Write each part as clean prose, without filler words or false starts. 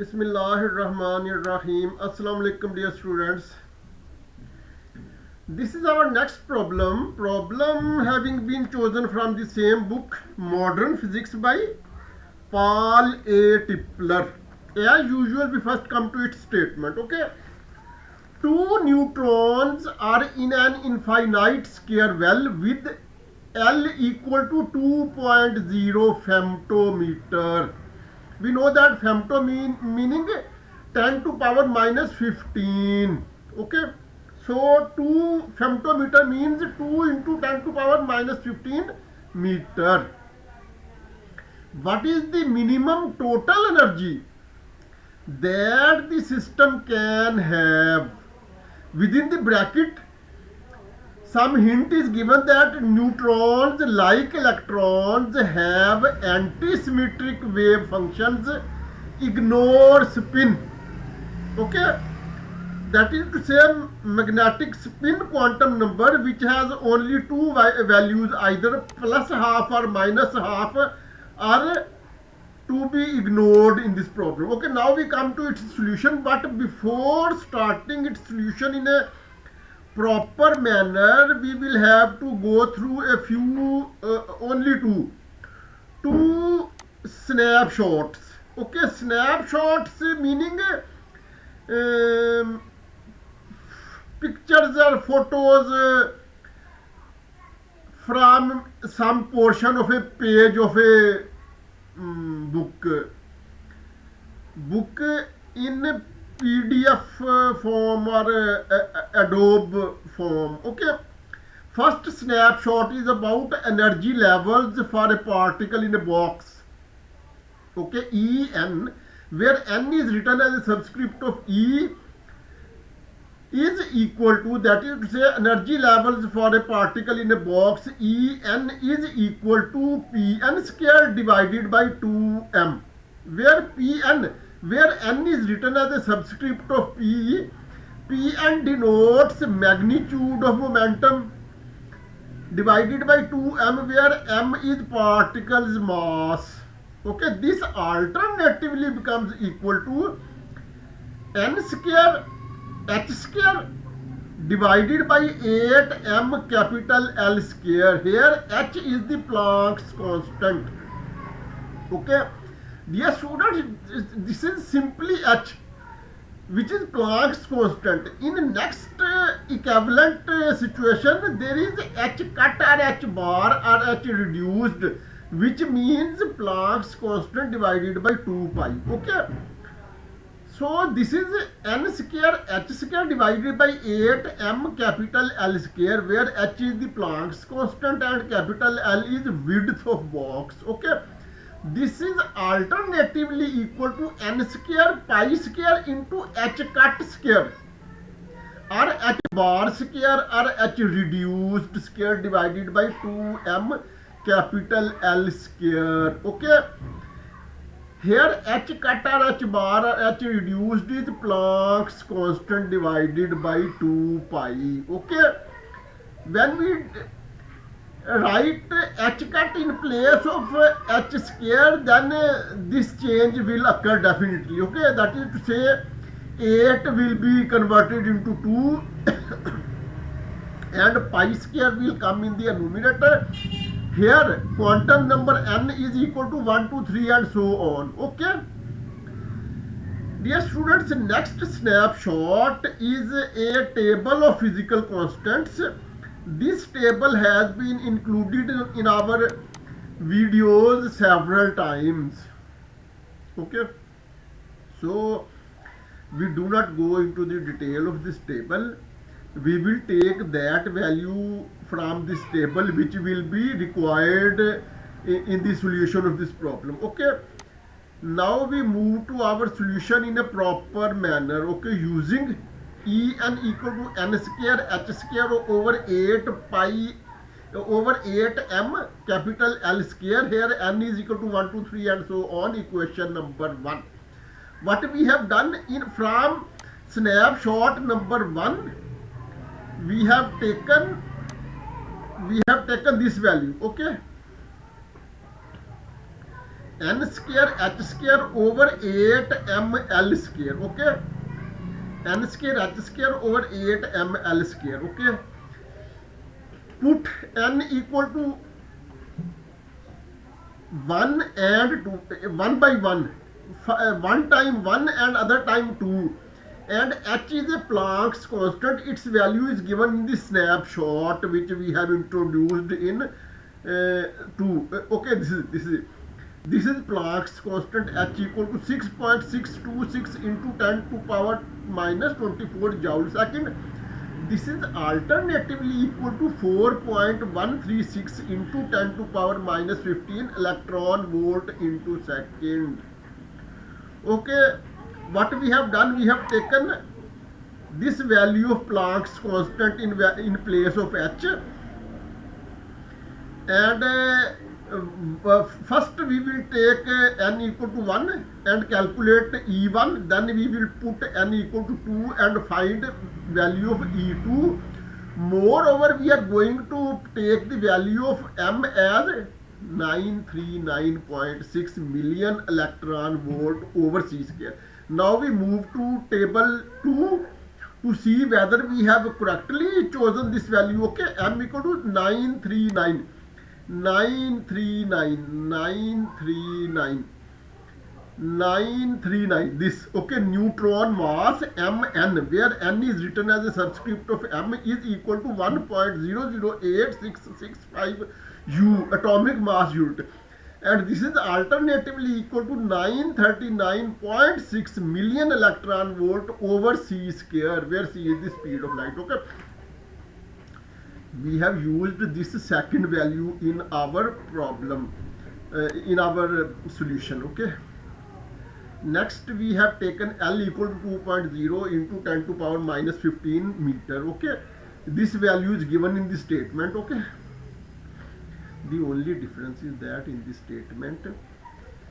Bismillahirrahmanirrahim. Assalamu alaikum, dear students. This is our next problem. Problem having been chosen from the same book, Modern Physics by Paul A. Tipler. As usual, we first come to its statement. Okay. Two neutrons are in an infinite square well with L equal to 2.0 femtometer. We know that femto meaning 10 to power minus 15. Okay, so 2 femtometer means 2 into 10 to power minus 15 meter. What is the minimum total energy that the system can have? Within the bracket, some hint is given that neutrons, like electrons, have antisymmetric wave functions, ignore spin. Okay, that is to say magnetic spin quantum number which has only two values, either plus half or minus half, are to be ignored in this problem. Okay, now we come to its solution, but before starting its solution in a proper manner, we will have to go through a few only two snapshots. Okay, snapshots meaning um, pictures or photos from some portion of a page of a book in PDF form or Adobe form. Okay, first snapshot is about energy levels for a particle in a box. Okay, En, where N is written as a subscript of E, is equal to, that is to say energy levels for a particle in a box En is equal to Pn square divided by 2m, where N is written as a subscript of P. Pn denotes magnitude of momentum divided by 2m, where m is particle's mass. Okay, this alternatively becomes equal to n square h square divided by 8m capital L square. Here h is the Planck's constant. Okay, dear students, this is simply h, which is Planck's constant. In next equivalent situation, there is h cut or h bar or h reduced, which means Planck's constant divided by 2 pi. Okay, so this is n square h square divided by 8m capital L square, where h is the Planck's constant and capital L is width of box. Okay, this is alternatively equal to n square pi square into h cut square or h bar square or h reduced square divided by 2m capital L square. Okay, here h cut or h bar or h reduced is Planck's constant divided by 2 pi. Okay, when we write h cut in place of h square, then this change will occur definitely. Okay, that is to say 8 will be converted into 2 and pi square will come in the numerator. Here quantum number n is equal to 1, 2, 3 and so on. Okay, dear students, next snapshot is a table of physical constants. This table has been included in our videos several times. Okay, so we do not go into the detail of this table. We will take that value from this table which will be required in the solution of this problem. Okay, now we move to our solution in a proper manner. Okay, using En equal to n square h square over 8 pi over 8m capital L square. Here n is equal to 1, 2, 3 and so on. Equation number 1. What we have done in from snapshot number 1, we have taken this value. Okay, n square h square over 8 ml square. Okay, n square h square over 8 ml square. Okay, put n equal to 1 and 2, 1 by 1, one time 1 and other time 2, and h is a Planck's constant. Its value is given in the snapshot which we have introduced in 2. Okay, this is Planck's constant h equal to 6.626 into 10 to power minus 24 joule second. This is alternatively equal to 4.136 into 10 to power minus 15 electron volt into second. Okay, what we have done, we have taken this value of Planck's constant in place of h, and first we will take n equal to 1 and calculate E1, then we will put n equal to 2 and find value of E2. Moreover, we are going to take the value of m as 939.6 million electron volt over c square. Now we move to table 2 to see whether we have correctly chosen this value. Okay, m equal to 939 this. Okay, neutron mass mn, where n is written as a subscript of m, is equal to 1.008665 u atomic mass unit, and this is alternatively equal to 939.6 million electron volt over c square, where c is the speed of light. Okay, we have used this second value in our problem, in our solution. Okay, next we have taken L equal to 2.0 into 10 to power minus 15 meter. Okay, this value is given in the statement. Okay, the only difference is that in this statement,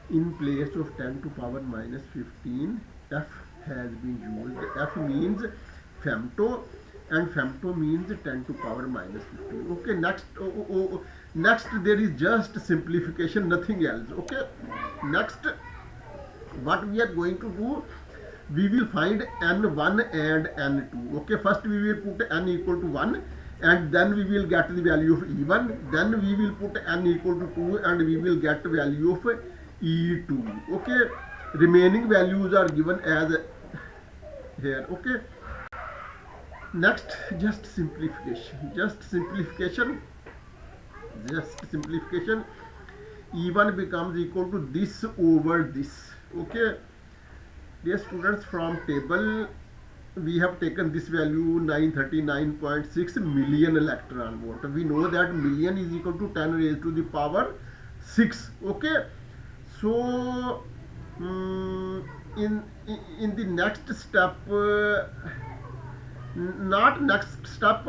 in place of 10 to power minus 15, F has been used. F means femto, and femto means 10 to power minus 15. Okay, next there is just simplification, nothing else. Okay, next what we are going to do, we will find n1 and n2. Okay, first we will put n equal to 1, and then we will get the value of E1, then we will put n equal to 2 and we will get value of E2. Okay, remaining values are given as here. Okay, next just simplification. E1 becomes equal to this over this. Okay, dear students, from table we have taken this value 939.6 million electron volt. We know that million is equal to 10 raised to the power 6. Okay, so in the next step, not next step,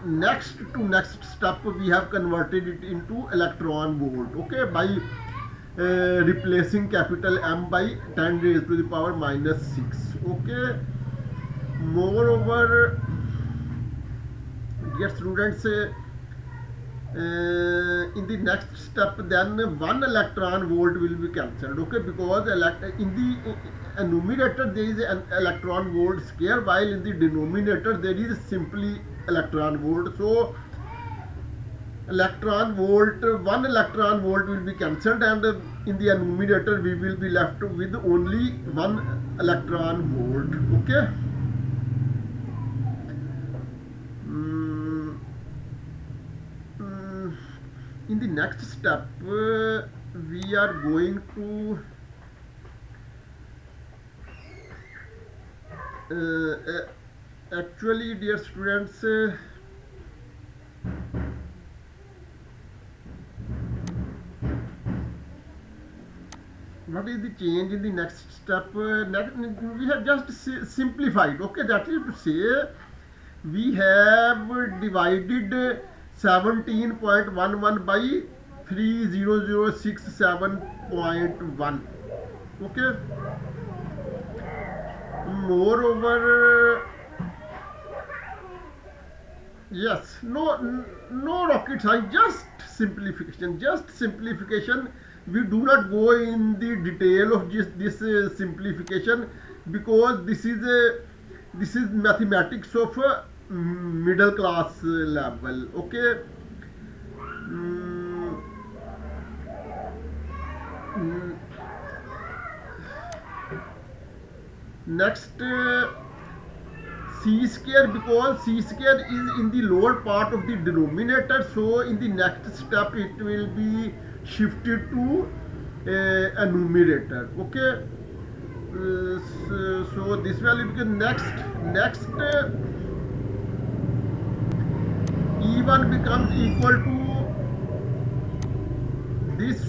next to next step, we have converted it into electron volt. Okay, by replacing capital M by 10 raised to the power minus 6. Okay, moreover, dear students, in the next step, then 1 electron volt will be cancelled. Okay, because in the numerator there is an electron volt square, while in the denominator there is simply electron volt. So 1 electron volt will be cancelled, and in the numerator we will be left with only 1 electron volt. Okay, in the next step, we are going to actually, dear students, what is the change in the next step? We have just simplified. Okay, that is to say, we have divided 17.11 by 30067.1. Okay, moreover, yes, no rocket science, just simplification. we do not go in the detail of just this simplification, because this is mathematics of middle class level. Okay. Mm, mm, Next, c square, because c square is in the lower part of the denominator, so in the next step it will be shifted to a numerator. Okay. So this value becomes next e1 becomes equal to this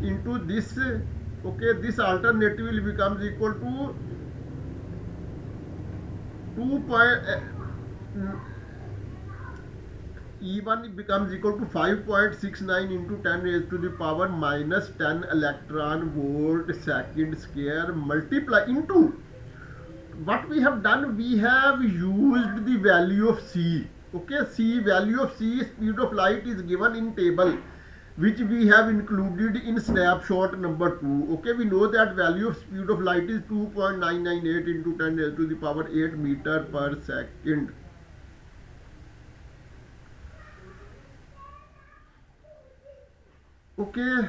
into this. Okay, this alternative will becomes equal to 2 point E1 becomes equal to 5.69 into 10 raised to the power minus 10 electron volt second square multiply into, what we have done, we have used the value of c. Okay, c value of c, speed of light, is given in table which we have included in snapshot number 2. Okay, we know that value of speed of light is 2.998 into 10 raised to the power 8 meter per second. Okay,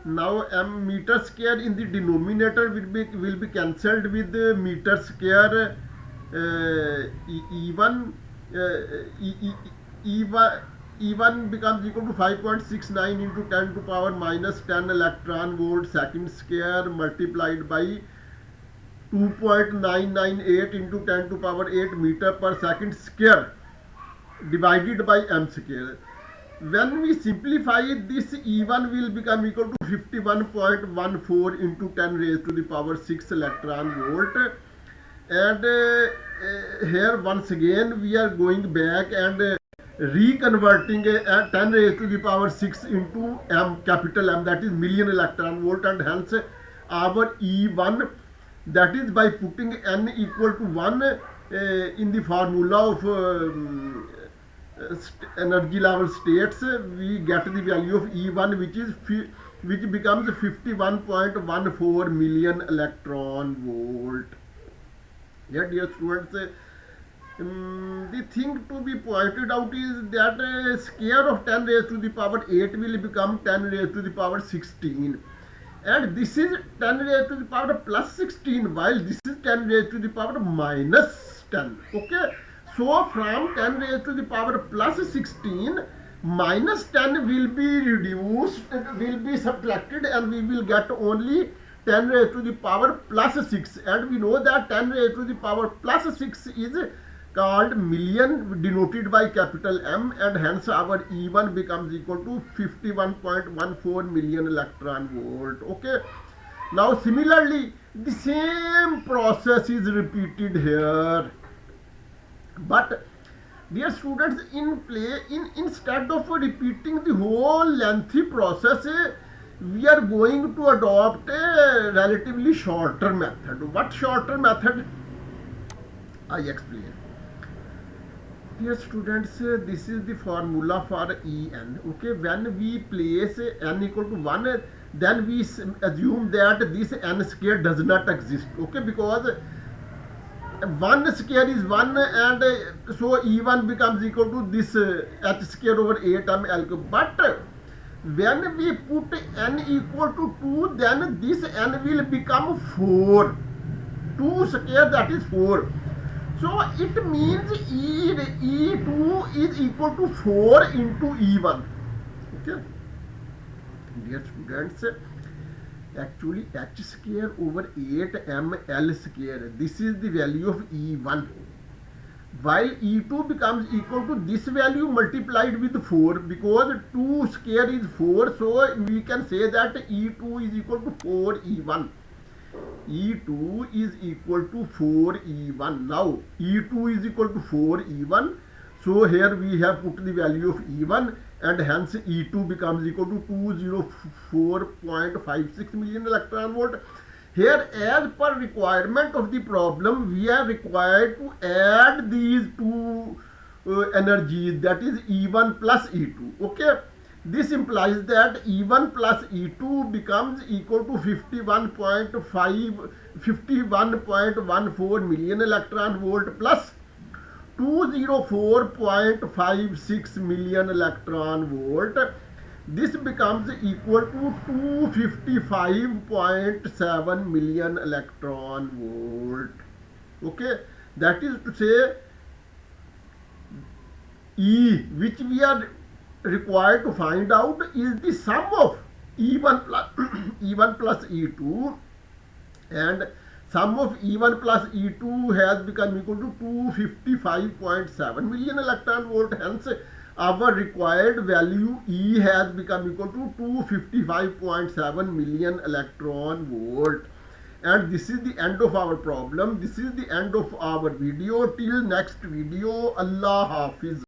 now meter square in the denominator will be cancelled with the meter square e1 e1 E1 becomes equal to 5.69 into 10 to power minus 10 electron volt second square multiplied by 2.998 into 10 to power 8 meter per second square divided by m square. When we simplify this, E1 will become equal to 51.14 into 10 raised to the power 6 electron volt. And here once again we are going back and reconverting 10 raised to the power 6 into m, capital M, that is million electron volt, and hence our E1, that is by putting n equal to 1 in the formula of energy level states, we get the value of E1, which becomes 51.14 million electron volt. Yeah, dear students, the thing to be pointed out is that square of 10 raised to the power 8 will become 10 raised to the power 16, and this is 10 raised to the power plus 16, while this is 10 raised to the power minus 10. Okay, so from 10 raised to the power plus 16, minus 10 will be reduced, will be subtracted, and we will get only 10 raised to the power plus 6. And we know that 10 raised to the power plus 6 is called million, denoted by capital M, and hence our E1 becomes equal to 51.14 million electron volt. Okay. Now similarly, the same process is repeated here. But dear students, instead of repeating the whole lengthy process, we are going to adopt a relatively shorter method. What shorter method? I explain. Dear students, this is the formula for En. Okay, when we place n equal to 1, then we assume that this n square does not exist. Okay, because 1 square is 1, and so E1 becomes equal to this h square over 8m L cube. But when we put n equal to 2, then this n will become 4. 2 square, that is 4. So it means E2 is equal to 4 into E1. Okay, dear students, actually h square over 8m L square, this is the value of E1, while E2 becomes equal to this value multiplied with 4, because 2 square is 4, so we can say that E2 is equal to 4 E1. E2 is equal to 4 E1. Now E2 is equal to 4 E1, so here we have put the value of E1, and hence E2 becomes equal to 204.56 million electron volt. Here, as per requirement of the problem, we are required to add these two energies, that is E1 plus E2. Okay, This implies that E1 plus E2 becomes equal to 51.14 million electron volt plus 204.56 million electron volt. This becomes equal to 255.7 million electron volt. Okay, that is to say E, which we are required to find out, is the sum of E1 plus E1 plus E2, and sum of E1 plus E2 has become equal to 255.7 million electron volt. Hence, our required value E has become equal to 255.7 million electron volt. And this is the end of our problem. This is the end of our video. Till next video, Allah Hafiz.